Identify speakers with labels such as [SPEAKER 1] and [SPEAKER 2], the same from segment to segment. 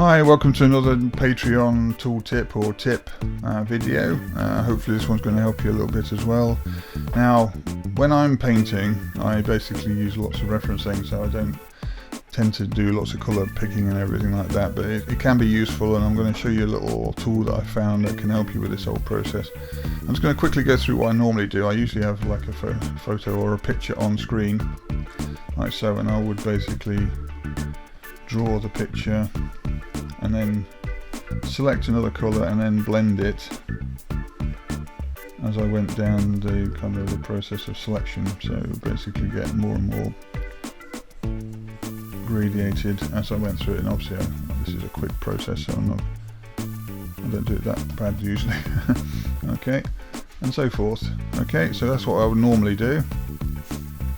[SPEAKER 1] Hi, welcome to another Patreon tooltip or tip video. Hopefully this one's going to help you a little bit as well. Now, when I'm painting, I basically use lots of referencing, so I don't tend to do lots of colour picking and everything like that, but it can be useful, and I'm going to show you a little tool that I found that can help you with this whole process. I'm just going to quickly go through what I normally do. I usually have like a photo or a picture on screen, like so, and I would basically draw the picture and then select another colour and then blend it as I went down the kind of the process of selection, so basically get more and more gradiated as I went through it. And obviously this is a quick process, so I don't do it that bad usually. Okay, and so forth. Okay, so that's what I would normally do,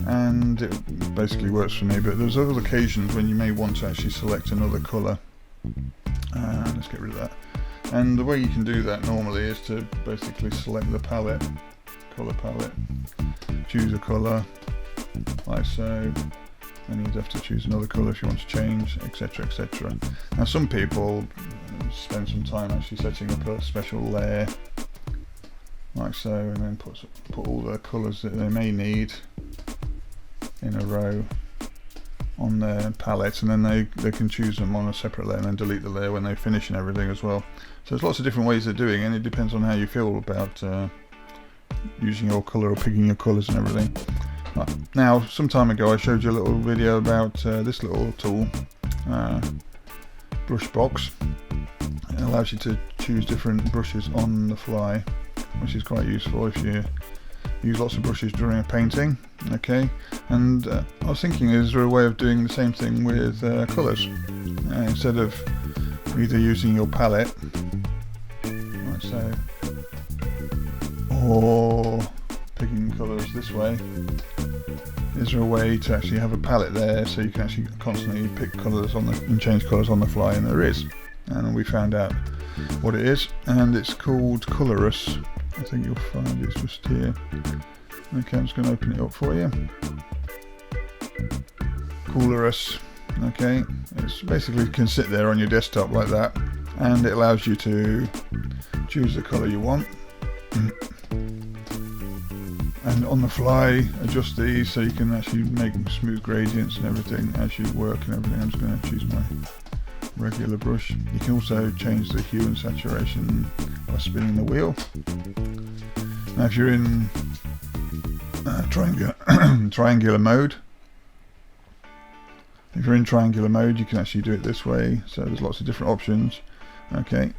[SPEAKER 1] and it basically works for me, but there's other occasions when you may want to actually select another colour. Let's get rid of that. And the way you can do that normally is to basically select the palette, colour palette, choose a colour, like so, and you'd have to choose another colour if you want to change, etc, etc. Now some people spend some time actually setting up a special layer, like so, and then put all the colours that they may need in a row on their palette, and then they can choose them on a separate layer and then delete the layer when they finish and everything as well. So there's lots of different ways of doing it, and it depends on how you feel about using your colour or picking your colours and everything. Now, some time ago I showed you a little video about this little tool, brush box. It allows you to choose different brushes on the fly, which is quite useful if you use lots of brushes during a painting. Okay, and I was thinking, is there a way of doing the same thing with colours? Instead of either using your palette, like so, or picking colours this way, is there a way to actually have a palette there so you can actually constantly pick colours on and change colours on the fly? And there is, and we found out what it is, and it's called Colorus. I think you'll find it's just here. Okay, I'm just going to open it up for you. Colorus. Okay, it's basically, you can sit there on your desktop like that, and it allows you to choose the colour you want, and on the fly adjust these so you can actually make smooth gradients and everything as you work and everything. I'm just going to choose my regular brush. You can also change the hue and saturation by spinning the wheel. Now if you're in triangular mode, you can actually do it this way, so there's lots of different options. Okay,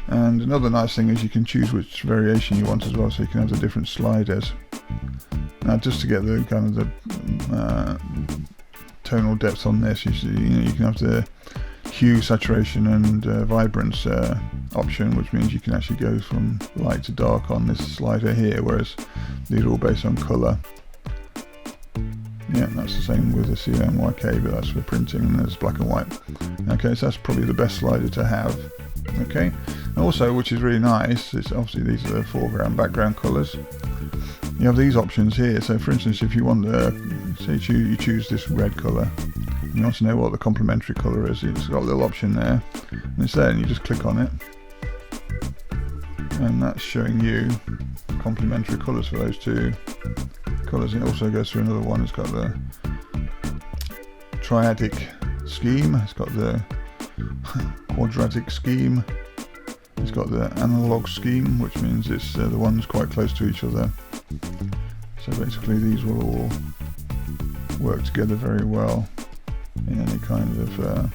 [SPEAKER 1] and another nice thing is you can choose which variation you want as well, so you can have the different sliders. Now just to get the kind of the tonal depth on this, you can have the hue, saturation and vibrance option, which means you can actually go from light to dark on this slider here, whereas these are all based on colour. Yeah, that's the same with the CMYK, but that's for printing, and there's black and white. Okay, so that's probably the best slider to have. Okay, and also, which is really nice, it's obviously these are the foreground, background colours. You have these options here, so for instance, if you want say you choose this red colour, and you want to know what the complementary colour is, it's got a little option there, and it's there, and you just click on it, and that's showing you complementary colours for those two colours. And it also goes through another one. It's got the triadic scheme, it's got the quadratic scheme, it's got the analog scheme, which means it's the ones quite close to each other. So basically these will all work together very well in any kind of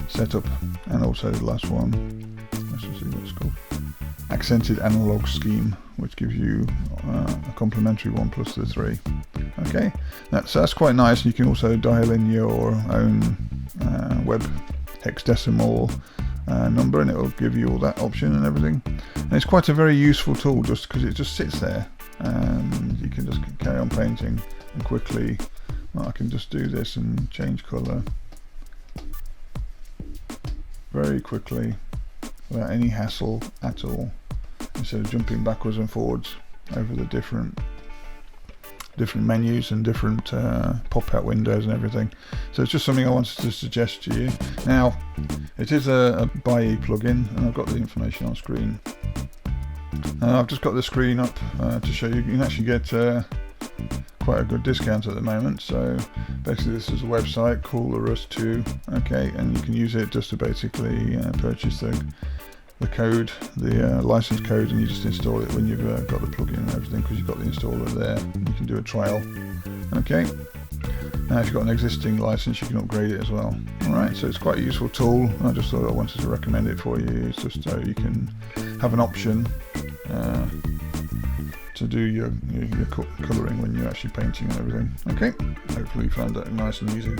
[SPEAKER 1] setup. And also the last one, let's just see what it's called, accented analog scheme, which gives you a complementary one plus the 3. Okay, that's quite nice. You can also dial in your own web hexadecimal number, and it will give you all that option and everything. And it's quite a very useful tool, just because it just sits there and you can just carry on painting, and quickly I can just do this and change colour very quickly without any hassle at all, instead of jumping backwards and forwards over the different different menus and different pop-out windows and everything. So it's just something I wanted to suggest to you. Now, it is a BuyE plugin, and I've got the information on screen. I've just got the screen up to show you. You can actually get quite a good discount at the moment. So basically this is a website called Rust2, okay, and you can use it just to basically purchase the code, the license code, and you just install it when you've got the plugin and everything, because you've got the installer there. You can do a trial. Okay. Now, if you've got an existing license, you can upgrade it as well. Alright, so it's quite a useful tool. I just thought I wanted to recommend it for you. It's just so you can have an option to do your colouring when you're actually painting and everything. Okay, hopefully you found that nice and easy.